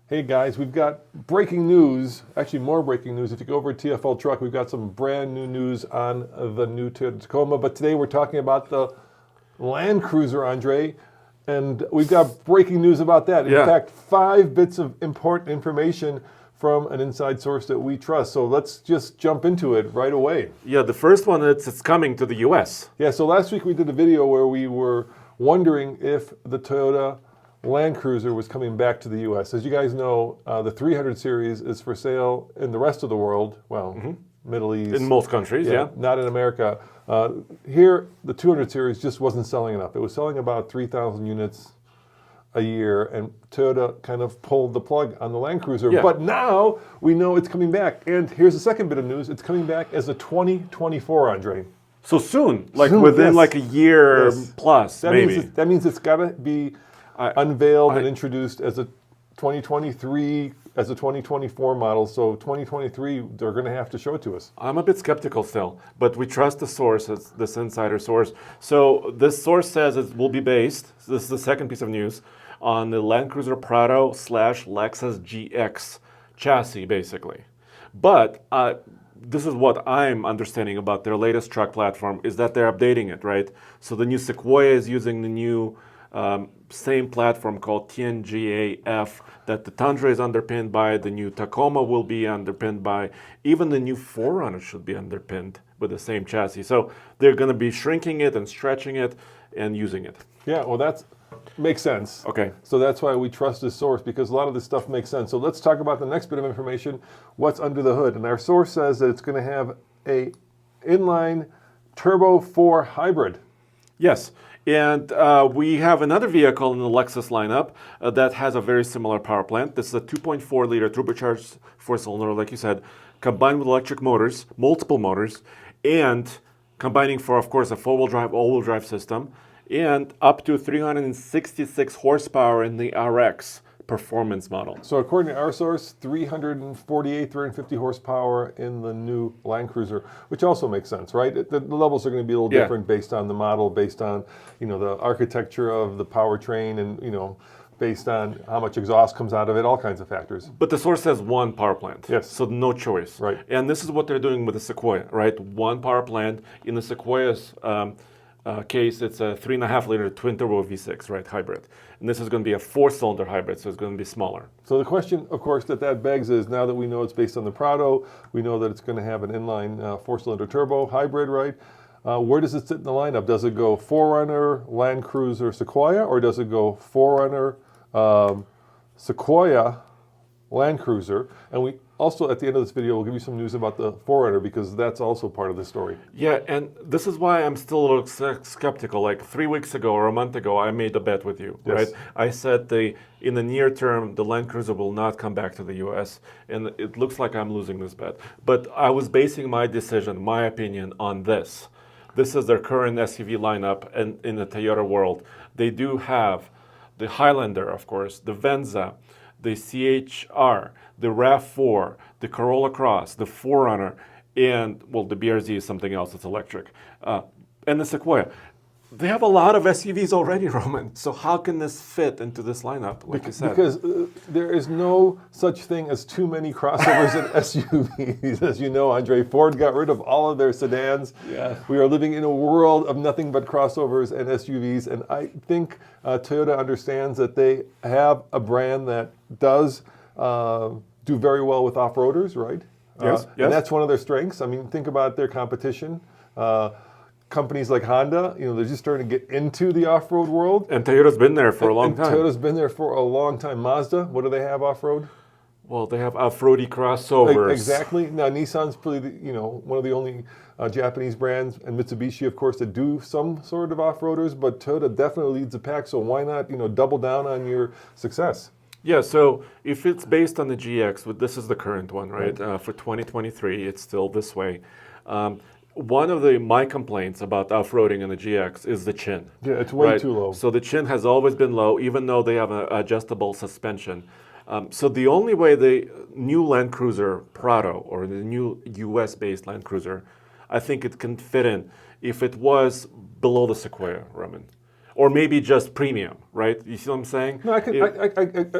Hey guys, we've got breaking news, actually more breaking news. If you go over to TFL Truck, we've got some brand new news on the new Toyota Tacoma. But today we're talking about the Land Cruiser, Andre, and we've got breaking news about that. In fact, 5 bits of important information from an inside source that we trust. So let's just jump into it right away. Yeah, the first one, it's coming to the US. Yeah, so last week we did a video where we were wondering if the Toyota Land Cruiser was coming back to the U.S. As you guys know, the 300 series is for sale in the rest of the world. Well, Middle East. In most countries, yeah. Not in America. Here, the 200 series just wasn't selling enough. It was selling about 3,000 units a year, and Toyota kind of pulled the plug on the Land Cruiser. Yeah. But now we know it's coming back. And here's the second bit of news. It's coming back as a 2024, Andre. So soon, like Soon, within yes. like a year plus, maybe. That means it's got to be unveiled and introduced as a 2023, as a 2024 model. So 2023, they're going to have to show it to us. I'm a bit skeptical still, but we trust the source, it's this insider source. So this source says it will be based, this is the second piece of news, on the Land Cruiser Prado / Lexus GX chassis, basically. But this is what I'm understanding about their latest truck platform, is that they're updating it, right? So the new Sequoia is using the new same platform called TNGA-F that the Tundra is underpinned by, the new Tacoma will be underpinned by, even the new Forerunner should be underpinned with the same chassis. So they're going to be shrinking it and stretching it and using it. Yeah, well, that makes sense. Okay. So that's why we trust this source, because a lot of this stuff makes sense. So let's talk about the next bit of information, what's under the hood. And our source says that it's going to have a inline turbo 4 hybrid. Yes. And we have another vehicle in the Lexus lineup that has a very similar power plant. This is a 2.4 liter turbocharged 4-cylinder, like you said, combined with electric motors, multiple motors, and combining for, of course, a 4-wheel drive, all-wheel drive system, and up to 366 horsepower in the RX performance model. So according to our source, 350 horsepower in the new Land Cruiser, which also makes sense, right? The levels are going to be a little different based on the model, based on, the architecture of the powertrain, and, based on how much exhaust comes out of it, all kinds of factors. But the source says one power plant. Yes. So no choice. Right. And this is what they're doing with the Sequoia, right? One power plant. In the Sequoia's case, it's a 3.5 liter twin turbo V6, right, hybrid. And this is going to be a 4-cylinder hybrid, so it's going to be smaller. So the question, of course, that begs is, now that we know it's based on the Prado, we know that it's going to have an inline 4-cylinder turbo hybrid, right? Where does it sit in the lineup? Does it go Forerunner, Land Cruiser, Sequoia, or does it go Forerunner, Sequoia, Land Cruiser? And we also, at the end of this video, we'll give you some news about the Forerunner, because that's also part of the story. Yeah, and this is why I'm still a little skeptical. Like 3 weeks ago or a month ago, I made a bet with you, right? I said in the near term, the Land Cruiser will not come back to the US, and it looks like I'm losing this bet. But I was basing my decision, my opinion, on this. This is their current SUV lineup, and in the Toyota world, they do have the Highlander, of course, the Venza, the CHR, the RAV4, the Corolla Cross, the Forerunner, and, well, the BRZ is something else, it's electric, and the Sequoia. They have a lot of SUVs already, Roman, so how can this fit into this lineup, like you said? Because there is no such thing as too many crossovers and SUVs. As you know, Andre, Ford got rid of all of their sedans. Yeah. We are living in a world of nothing but crossovers and SUVs, and I think Toyota understands that they have a brand that does do very well with off-roaders, right? Yes. And that's one of their strengths. I mean, think about their competition. Companies like Honda, they're just starting to get into the off-road world. And Toyota's been there for a long time. Toyota's been there for a long time. Mazda, what do they have off-road? Well, they have off-roady crossovers. Exactly. Now, Nissan's probably, one of the only Japanese brands, and Mitsubishi, of course, that do some sort of off-roaders, but Toyota definitely leads the pack, so why not, double down on your success? Yeah, so if it's based on the GX, this is the current one, right? For 2023, it's still this way. One of my complaints about off-roading in the GX is the chin. Yeah, it's way too low. So the chin has always been low, even though they have an adjustable suspension. So the only way the new Land Cruiser Prado, or the new US-based Land Cruiser, I think it can fit in if it was below the Sequoia, Roman. or maybe just premium, right? You see what I'm saying? No, I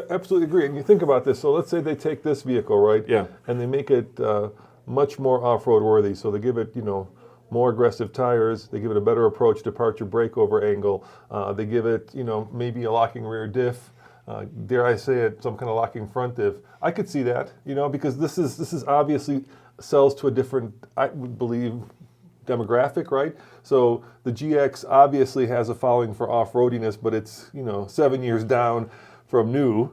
absolutely agree. And you think about this. So let's say they take this vehicle, right? Yeah. And they make it much more off-road worthy. So they give it, more aggressive tires. They give it a better approach, departure, breakover angle. They give it, maybe a locking rear diff. Dare I say it, some kind of locking front diff. I could see that, because this is obviously sells to a different, I would believe, demographic, right? So the GX obviously has a following for off-roadiness, but it's 7 years down from new.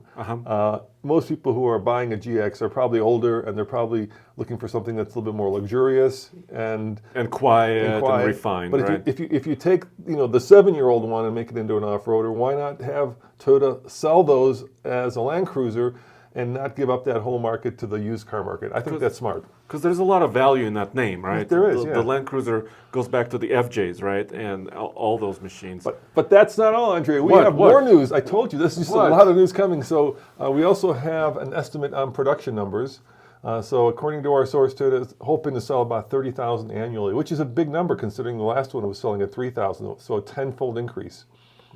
Most people who are buying a GX are probably older, and they're probably looking for something that's a little bit more luxurious and quiet and refined. But right? if you take the 7-year-old one and make it into an off-roader, why not have Toyota sell those as a Land Cruiser and not give up that whole market to the used car market? I think that's smart. Because there's a lot of value in that name, right? There is, The Land Cruiser goes back to the FJs, right? And all those machines. But that's not all, Andre. We have more news. I told you, this is just a lot of news coming. So we also have an estimate on production numbers. So according to our source, Toyota is hoping to sell about 30,000 annually, which is a big number considering the last one was selling at 3,000, so a 10-fold increase.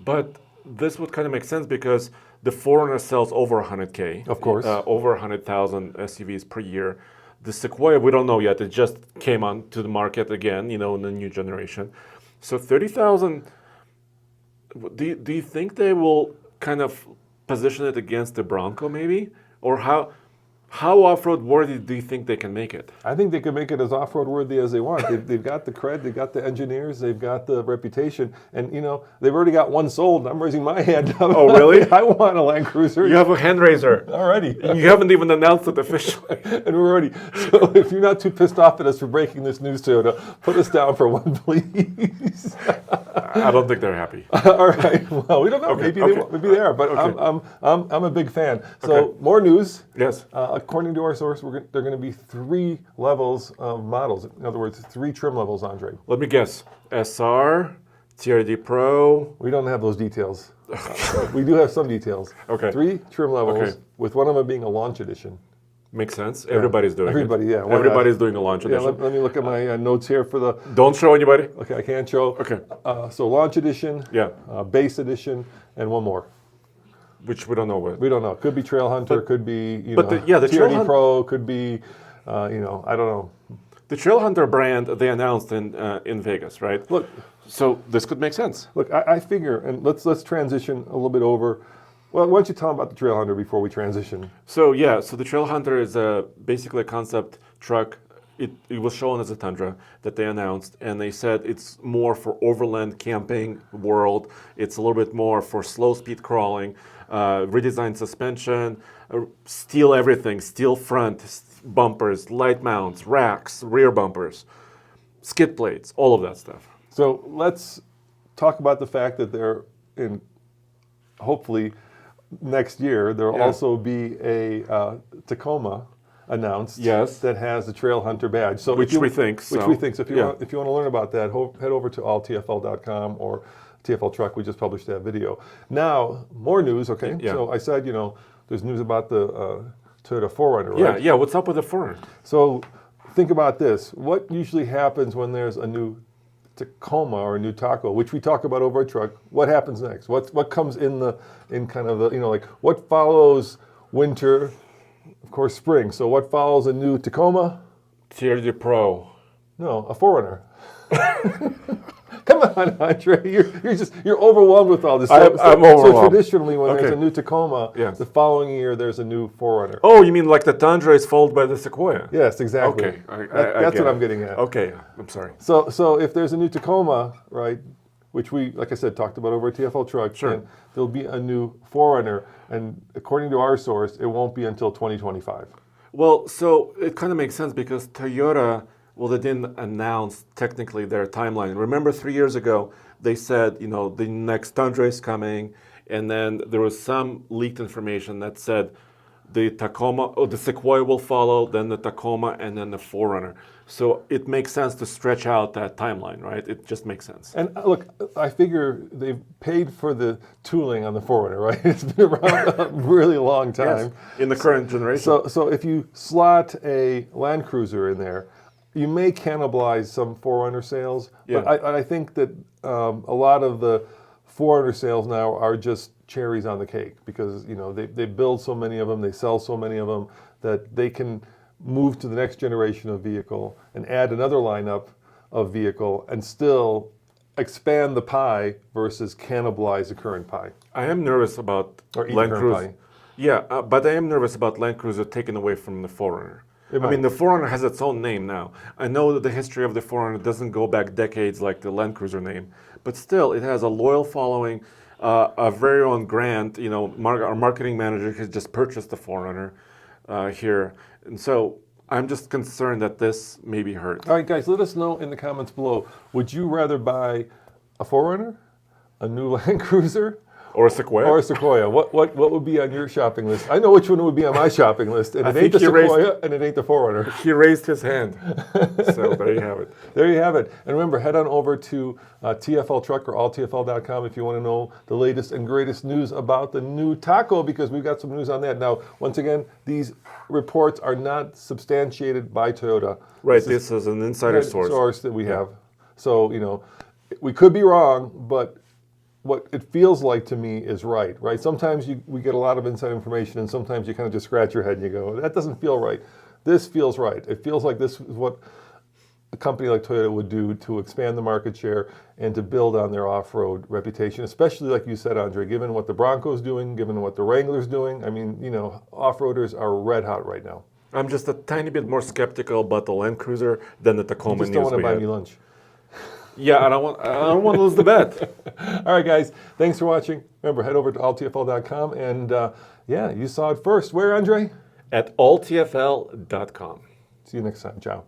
But this would kind of make sense because the Forerunner sells over 100K. Of course. Over 100,000 SUVs per year. The Sequoia, we don't know yet. It just came onto the market again, in the new generation. So 30,000, do you think they will kind of position it against the Bronco maybe? Or how off-road worthy do you think they can make it? I think they can make it as off-road worthy as they want. They've got the cred, they've got the engineers, they've got the reputation, and they've already got one sold. I'm raising my hand. Oh, really? I want a Land Cruiser. You have a hand raiser Already. You haven't even announced it officially. And we're already. So if you're not too pissed off at us for breaking this news, Toyota, put us down for one, please. I don't think they're happy. All right. Well, we don't know. Okay, Maybe they are, but okay. I'm a big fan. So more news. Yes. According to our source, there are going to be 3 levels of models. In other words, 3 trim levels, Andre. Let me guess. SR, TRD Pro. We don't have those details. We do have some details. Okay. 3 trim levels, Okay. with one of them being a launch edition. Makes sense. Everybody's doing Everybody, it. yeah. Why Everybody's doing a launch Yeah, edition. let me look at my notes here for the. Don't show anybody. Okay, I can't show. Okay. So launch edition, Yeah. base edition, and one more. Which we don't know what. We don't know. Could be Trail Hunter, could be the Trail TRD Pro, could be I don't know. The Trail Hunter brand they announced in Vegas, right? Look, so this could make sense. Look, I figure, and let's transition a little bit over. Well, why don't you tell them about the Trail Hunter before we transition? So the Trail Hunter is basically a concept truck. It was shown as a Tundra that they announced, and they said it's more for overland camping world. It's a little bit more for slow speed crawling, redesigned suspension, steel everything, steel front, bumpers, light mounts, racks, rear bumpers, skid plates, all of that stuff. So let's talk about the fact that they're in, hopefully next year, there'll also be a Tacoma announced, yes, that has the Trail Hunter badge. So which we think. So if you want to learn about that, head over to alltfl.com or TFL Truck. We just published that video. Now, more news. Okay. Yeah. So I said, there's news about the Toyota Forerunner, right? Yeah. What's up with the Forerunner? So think about this. What usually happens when there's a new Tacoma or a new Taco, which we talk about over a truck? What happens next? What comes in kind of the like what follows winter? Of course, spring. So what follows a new Tacoma? TRD Pro. No, a Forerunner. Come on, Andre. You're overwhelmed with all this. I'm overwhelmed. So traditionally, when there's a new Tacoma, yes, the following year there's a new Forerunner. Oh, you mean like the Tundra is followed by the Sequoia? Yes, exactly. Okay, that's what I'm getting at. Okay, I'm sorry. So if there's a new Tacoma, right, which we, like I said, talked about over at TFL Truck, sure, then there'll be a new Forerunner, and according to our source, it won't be until 2025. Well, so it kind of makes sense because Toyota, well, they didn't announce technically their timeline. Remember 3 years ago, they said, the next Tundra is coming, and then there was some leaked information that said the Tacoma, or the Sequoia will follow, then the Tacoma, and then the Forerunner. So it makes sense to stretch out that timeline, right? It just makes sense. And look, I figure they've paid for the tooling on the Forerunner, right? It's been around a really long time. Yes, in the current generation. So if you slot a Land Cruiser in there, you may cannibalize some Forerunner sales, but I think that a lot of the Forerunner sales now are just cherries on the cake because they build so many of them, they sell so many of them that they can move to the next generation of vehicle and add another lineup of vehicle and still expand the pie versus cannibalize the current pie. I am nervous about Or eat Land the current Cruiser. pie. Yeah, but I am nervous about Land Cruiser taken away from the Forerunner. It I mean, might. the Forerunner has its own name now. I know that the history of the Forerunner doesn't go back decades like the Land Cruiser name, but still, it has a loyal following. A very own Grant, our marketing manager has just purchased the Forerunner here, and so I'm just concerned that this may be hurt. All right, guys, let us know in the comments below. Would you rather buy a Forerunner, a new Land Cruiser, Or a Sequoia. or a Sequoia? What would be on your shopping list? I know which one would be on my shopping list, and I it ain't the think you Sequoia, and it ain't the Forerunner. He raised his hand, so there you have it. There you have it. And remember, head on over to TFL Truck or alltfl.com if you want to know the latest and greatest news about the new Taco, because we've got some news on that. Now, once again, these reports are not substantiated by Toyota. Right, this is an insider source. That we have. So, we could be wrong, but what it feels like to me is right? Sometimes we get a lot of inside information, and sometimes you kind of just scratch your head and you go, that doesn't feel right. This feels right. It feels like this is what a company like Toyota would do to expand the market share and to build on their off-road reputation, especially like you said, Andre, given what the Bronco's doing, given what the Wrangler's doing. I mean, off-roaders are red hot right now. I'm just a tiny bit more skeptical about the Land Cruiser than the Tacoma Just news don't want to we buy had. me lunch. Yeah, I don't want to lose the bet. All right, guys. Thanks for watching. Remember, head over to alltfl.com. And you saw it first. Where, Andre? At alltfl.com. See you next time. Ciao.